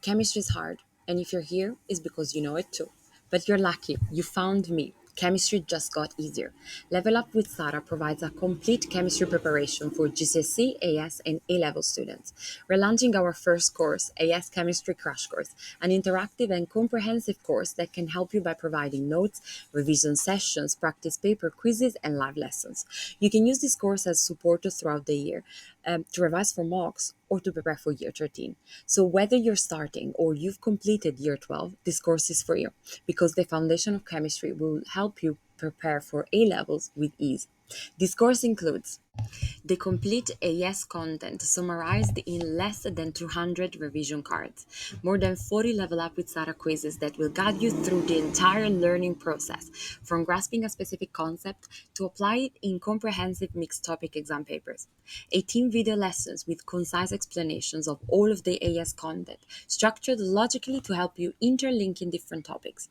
Chemistry is hard, and if you're here, it's because you know it too. But you're lucky, you found me. Chemistry just got easier. Level Up with Sarah provides a complete chemistry preparation for GCSE, AS, and A level students. We're launching our first course, AS Chemistry Crash Course, an interactive and comprehensive course that can help you by providing notes, revision sessions, practice paper quizzes, and live lessons. You can use this course as support throughout the year to revise for mocks or to prepare for year 13. So whether you're starting or you've completed year 12, this course is for you because the foundation of chemistry will help you prepare for A levels with ease. This course includes the complete AS content summarized in less than 200 revision cards, more than 40 Level Up with Sarah quizzes that will guide you through the entire learning process, from grasping a specific concept to apply it in comprehensive mixed topic exam papers. 18 video lessons with concise explanations of all of the AS content, structured logically to help you interlink in different topics.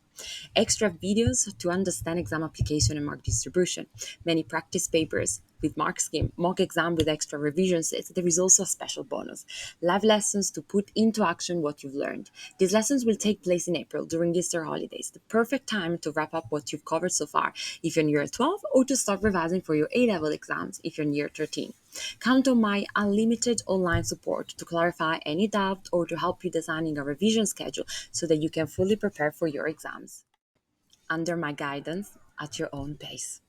Extra videos to understand exam application and mark distribution, many practice papers with mark scheme, mock exam with extra revision sets. There is also a special bonus, live lessons to put into action what you've learned. These lessons will take place in April during Easter holidays, the perfect time to wrap up what you've covered so far if you're in year 12 or to start revising for your A-level exams if you're in year 13. Count on my unlimited online support to clarify any doubt or to help you designing a revision schedule so that you can fully prepare for your exams under my guidance at your own pace.